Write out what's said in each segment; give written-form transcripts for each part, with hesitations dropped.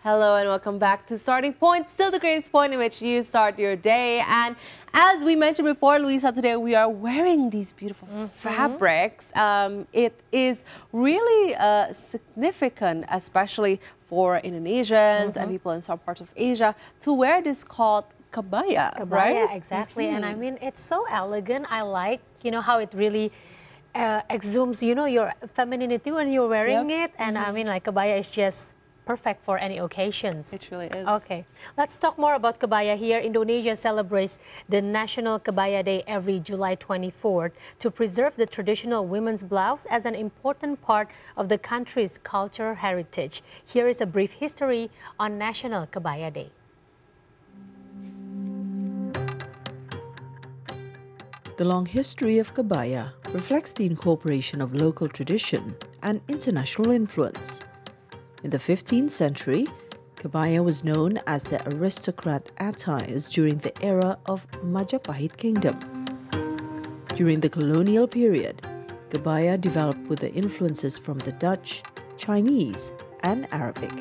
Hello and welcome back to Starting Point, still the greatest point in which you start your day. And as we mentioned before, Luisa, today we are wearing these beautiful fabrics. It is really significant, especially for Indonesians and people in some parts of Asia, to wear this called Kebaya, right? Exactly. And I mean, it's so elegant. I like, how it really exhumes, your femininity when you're wearing it. And I mean, like, Kebaya is just perfect for any occasions. It really is. Okay, let's talk more about Kebaya here. Indonesia celebrates the National Kebaya Day every July 24th to preserve the traditional women's blouse as an important part of the country's cultural heritage. Here is a brief history on National Kebaya Day. The long history of Kebaya reflects the incorporation of local tradition and international influence. In the 15th century, Kebaya was known as the aristocrat attires during the era of Majapahit Kingdom. During the colonial period, Kebaya developed with the influences from the Dutch, Chinese, and Arabic.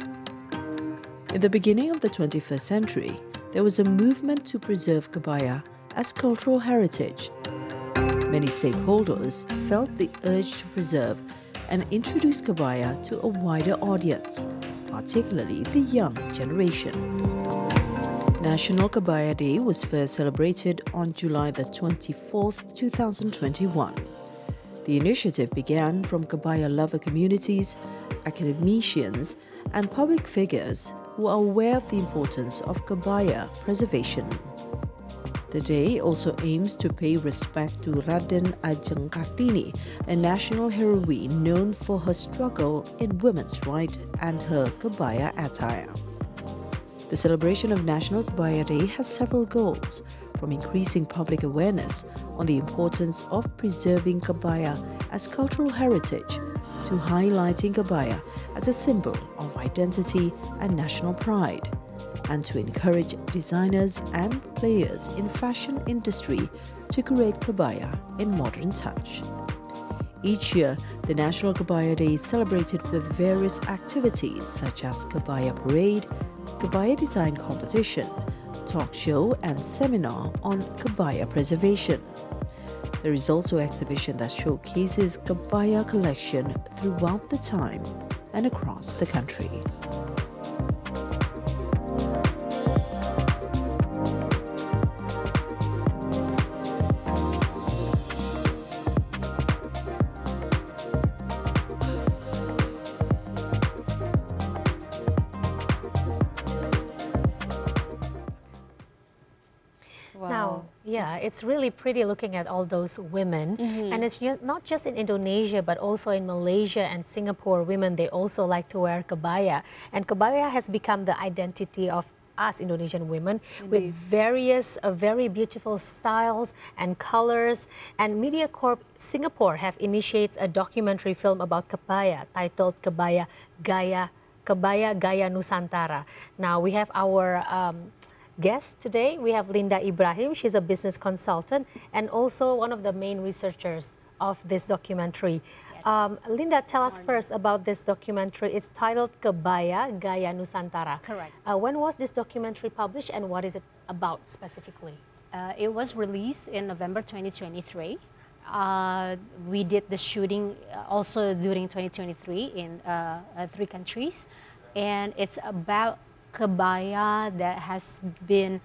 In the beginning of the 21st century, there was a movement to preserve Kebaya as cultural heritage. Many stakeholders felt the urge to preserve and introduce Kebaya to a wider audience, particularly the young generation. National Kebaya Day was first celebrated on July the 24th, 2021. The initiative began from Kebaya lover communities, academicians, and public figures who are aware of the importance of Kebaya preservation. The day also aims to pay respect to Raden Ajeng Kartini, a national heroine known for her struggle in women's rights and her Kebaya attire. The celebration of National Kebaya Day has several goals, from increasing public awareness on the importance of preserving Kebaya as cultural heritage to highlighting Kebaya as a symbol of identity and national pride, and to encourage designers and players in fashion industry to create Kebaya in modern touch. Each year, the National Kebaya Day is celebrated with various activities such as Kebaya Parade, Kebaya Design Competition, talk show and seminar on Kebaya preservation. There is also an exhibition that showcases Kebaya collection throughout the time and across the country. Now, yeah, it's really pretty looking at all those women. And it's not just in Indonesia, but also in Malaysia and Singapore. Women, they also like to wear Kebaya. And Kebaya has become the identity of us Indonesian women. Indeed. With various very beautiful styles and colors. And MediaCorp Singapore have initiated a documentary film about Kebaya titled Kebaya Gaya Nusantara. Now we have our guest today. We have Linda Ibrahim. She's a business consultant and also one of the main researchers of this documentary. Yes. Linda, tell us first about this documentary. It's titled Kebaya Gaya Nusantara. Correct. When was this documentary published and what is it about specifically? It was released in November 2023. We did the shooting also during 2023 in 3 countries. And it's about Kebaya that has been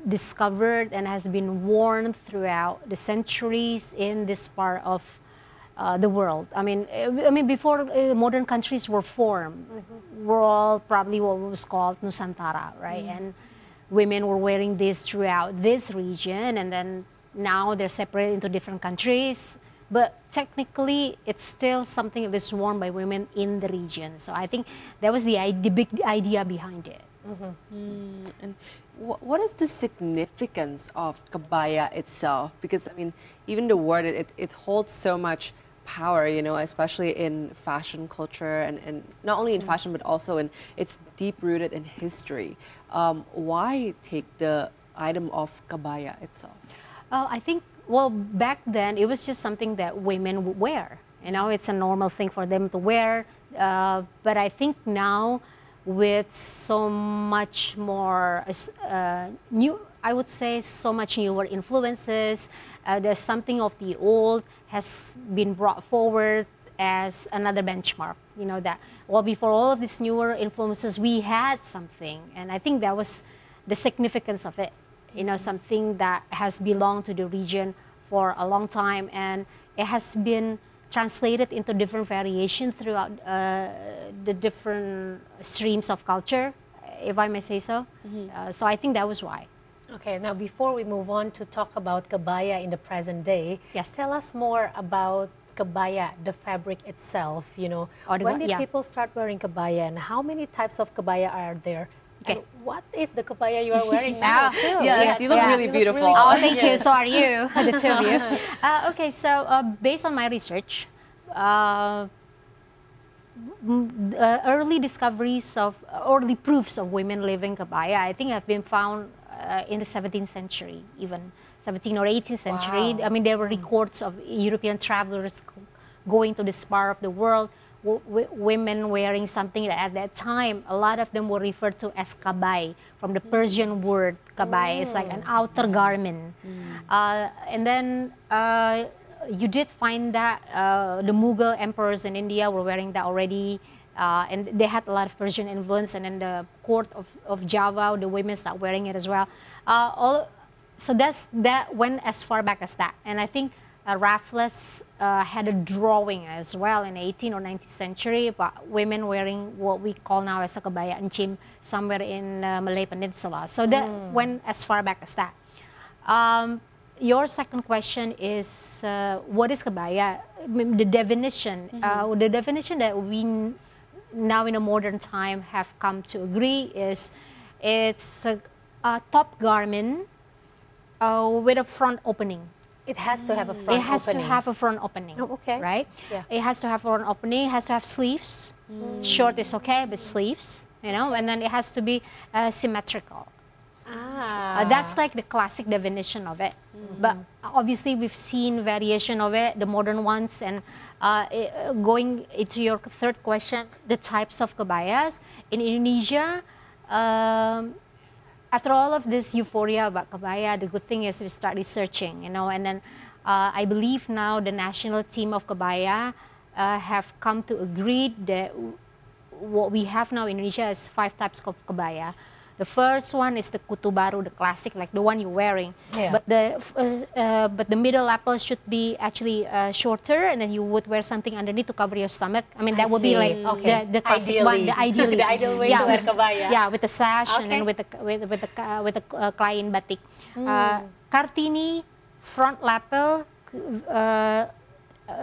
discovered and has been worn throughout the centuries in this part of the world. I mean, before modern countries were formed, we're all probably what was called Nusantara, right? And women were wearing this throughout this region, and then now they're separated into different countries. But technically, it's still something that is worn by women in the region. So I think that was the big idea behind it. And what is the significance of Kebaya itself? Because, I mean, even the word, it holds so much power, you know, especially in fashion culture and not only in fashion, but also in it's deep-rooted in history. Why take the item of Kebaya itself? I think, well, back then, it was just something that women would wear. You know, it's a normal thing for them to wear. But I think now with so much more new, I would say, so much newer influences. There's something of the old has been brought forward as another benchmark. You know that, well, before all of these newer influences, we had something, and I think that was the significance of it. You know, something that has belonged to the region for a long time, and it has been translated into different variations throughout the different streams of culture, if I may say so. So I think that was why. Okay, now before we move on to talk about Kebaya in the present day, Yes. tell us more about Kebaya, the fabric itself, you know. Oh, the When ga- did yeah. people start wearing Kebaya, and how many types of Kebaya are there? Okay. And what is the Kebaya you are wearing now, too? Yes, you look Yeah. really beautiful. Oh, thank you. So are you, the two of you. Okay, so based on my research, early discoveries of, early proofs of women living Kebaya, I think have been found in the 17th century, even 17th or 18th century. Wow. I mean, there were records of European travelers going to this part of the world, women wearing something that at that time, a lot of them were referred to as kabay, from the Persian word kabay. It's like an outer garment. And then you did find that the Mughal emperors in India were wearing that already. And they had a lot of Persian influence, and in the court of Java, the women started wearing it as well. So that went as far back as that. And I think Raffles had a drawing as well in 18th or 19th century about women wearing what we call now as a kebaya encim somewhere in Malay Peninsula. So that went as far back as that. Your second question is, what is kebaya? The definition. The definition that we now in a modern time have come to agree is it's a top garment with a front opening. It has to have a front It has opening. to have a front opening. Oh, okay. Right? Yeah. It has to have a front opening. It has to have sleeves. Short is okay, but sleeves, you know, and then it has to be symmetrical. That's like the classic definition of it. But obviously, we've seen variation of it, the modern ones. And going into your third question, the types of kebayas in Indonesia. After all of this euphoria about kebaya, the good thing is we start researching, you know, and then I believe now the national team of kebaya have come to agree that what we have now in Indonesia is 5 types of kebaya. The first one is the kutu baru, the classic, like the one you're wearing. Yeah. But the middle lapel should be actually shorter, and then you would wear something underneath to cover your stomach. I mean, that would be like the classic one, the ideally. The ideal way to wear kebaya. Yeah, with the sash and then with the kain batik. Kartini, front lapel,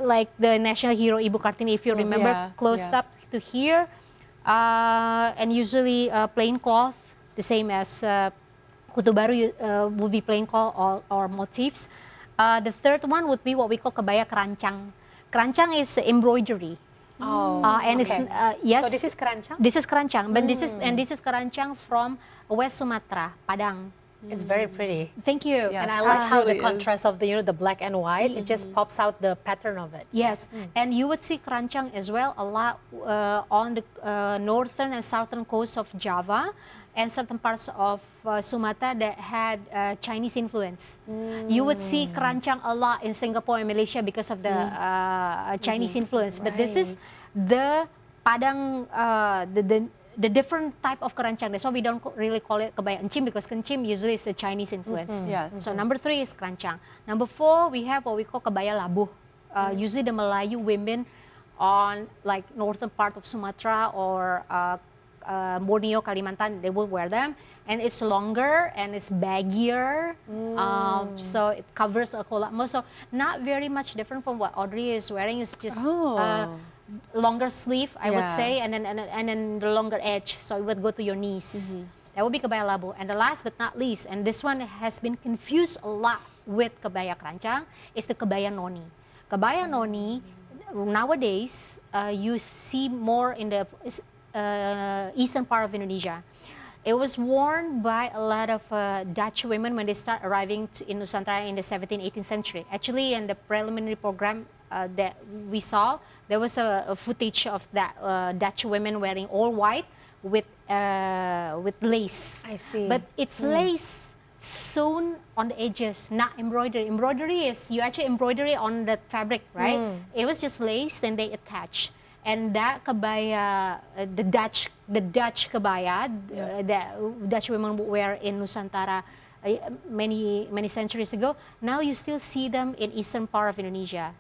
like the national hero Ibu Kartini, if you remember, closed up to here, and usually plain cloth. The same as kutu baru would be plain cloth or motifs. The third one would be what we call kebaya kerancang. Kerancang is embroidery. And it's yes. So this is kerancang? This is kerancang, but this is kerancang from West Sumatra, Padang. It's very pretty. Thank you. Yes. And I like how really the contrast of the the black and white, it just pops out the pattern of it. Yes, and you would see kerancang as well a lot on the northern and southern coast of Java and certain parts of Sumatra that had Chinese influence. You would see kerancang a lot in Singapore and Malaysia because of the Chinese influence. But this is the Padang, the different type of kerancang. That's why we don't really call it kebaya encim, because encim usually is the Chinese influence. Yes. So number 3 is kerancang. Number 4, we have what we call kebaya labuh. Usually the Melayu women on like northern part of Sumatra or Borneo, Kalimantan, they will wear them. And it's longer and it's baggier. So it covers a whole lot more. So not very much different from what Audrey is wearing. It's just longer sleeve, I would say, and then the longer edge, so it would go to your knees. That would be kebaya labu. And the last but not least, and this one has been confused a lot with kebaya kerancang, is the kebaya noni. Kebaya noni, nowadays, you see more in the eastern part of Indonesia. It was worn by a lot of Dutch women when they start arriving in Nusantara in the 17th, 18th century. Actually, in the preliminary program that we saw, there was a footage of that Dutch women wearing all white with lace. I see. But it's lace sewn on the edges, not embroidery. Embroidery is you actually embroidery on the fabric, right? It was just lace, then they attach. And that kebaya, the Dutch kebaya, that Dutch women would wear in Nusantara many centuries ago. Now you still see them in eastern part of Indonesia,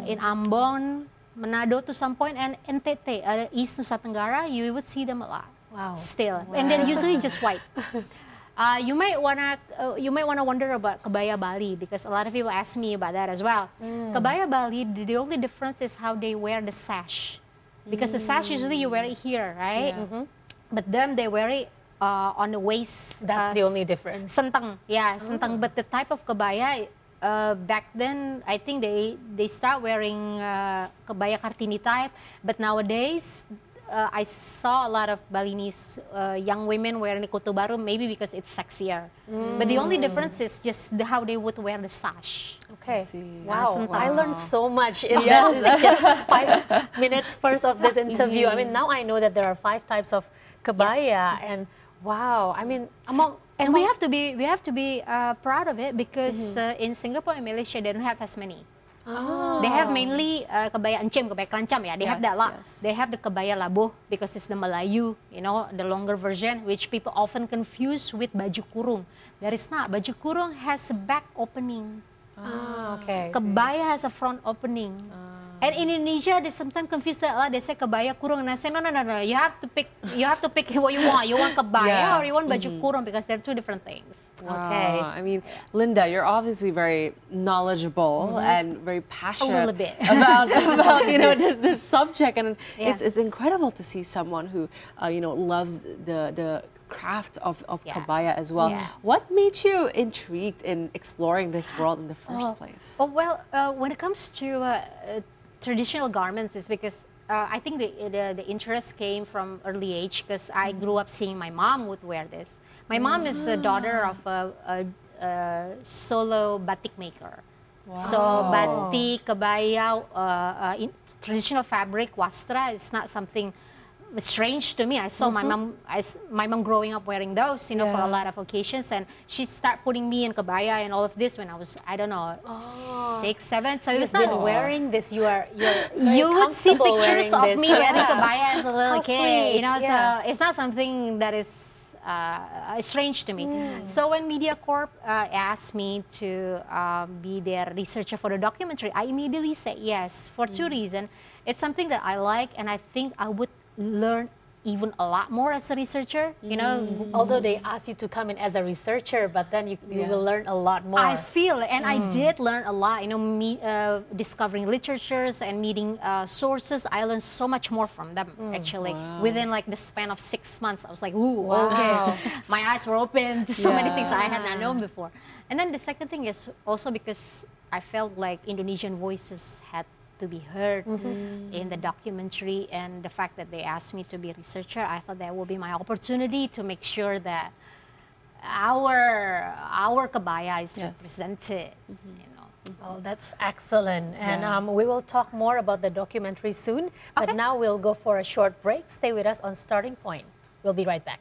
in Ambon, Manado to some point, and NTT, East Nusa Tenggara. You would see them a lot. Wow. Still, and then usually just white. You might wanna wonder about Kebaya Bali, because a lot of people ask me about that as well. Kebaya Bali, the only difference is how they wear the sash, because the sash usually you wear it here, right? But them they wear it on the waist. That's the only difference. Sentang, yeah, sentang. But the type of kebaya back then, I think they start wearing Kebaya Kartini type, but nowadays. I saw a lot of Balinese young women wearing the kutu baru, maybe because it's sexier. But the only difference is just how they would wear the sash. Okay. Wow. I learned so much in just 5 minutes first of this interview. I mean, now I know that there are 5 types of kebaya, and wow. I mean, we have to be proud of it, because in Singapore and Malaysia they don't have as many. They have mainly kebaya encim, kebaya kerancam, yeah. They have that lot. They have the kebaya labuh, because it's the Melayu, you know, the longer version, which people often confuse with baju kurung. That is not. Baju kurung has a back opening. Okay. Kebaya has a front opening. And in Indonesia, they sometimes confuse that a lot. They say kebaya kurung, and I say no. You have to pick what you want. You want kebaya or you want baju kurung, because they're 2 different things. Wow. Okay. I mean, Linda, you're obviously very knowledgeable and very passionate A little bit. about you know this subject, and it's incredible to see someone who you know loves the craft of kebaya as well. What made you intrigued in exploring this world in the first place? Oh well, when it comes to traditional garments, it's because I think the interest came from early age, because I grew up seeing my mom would wear this. My mom is the daughter of a solo batik maker. Wow. So batik, kebaya, traditional fabric, wastra is not something strange to me. I saw my mom growing up wearing those, you know, for a lot of occasions, and she started putting me in kebaya and all of this when I was, I don't know, 6, 7. So it was not wearing this. You would see pictures of me wearing kebaya as a little kid. Sweet. You know, so it's not something that is strange to me. So when MediaCorp asked me to be their researcher for the documentary, I immediately said yes for 2 reasons. It's something that I like, and I think I would learn even a lot more as a researcher, you know. Although they asked you to come in as a researcher, but then you will learn a lot more. I feel, and I did learn a lot, you know, discovering literatures and meeting sources. I learned so much more from them, actually. Within like the span of 6 months, I was like, ooh, okay. My eyes were open to so many things I had not known before. And then the second thing is also because I felt like Indonesian voices had to be heard in the documentary, and the fact that they asked me to be a researcher, I thought that would be my opportunity to make sure that our kebaya is represented. You know. Oh, that's excellent. And we will talk more about the documentary soon. But now we'll go for a short break. Stay with us on Starting Point. We'll be right back.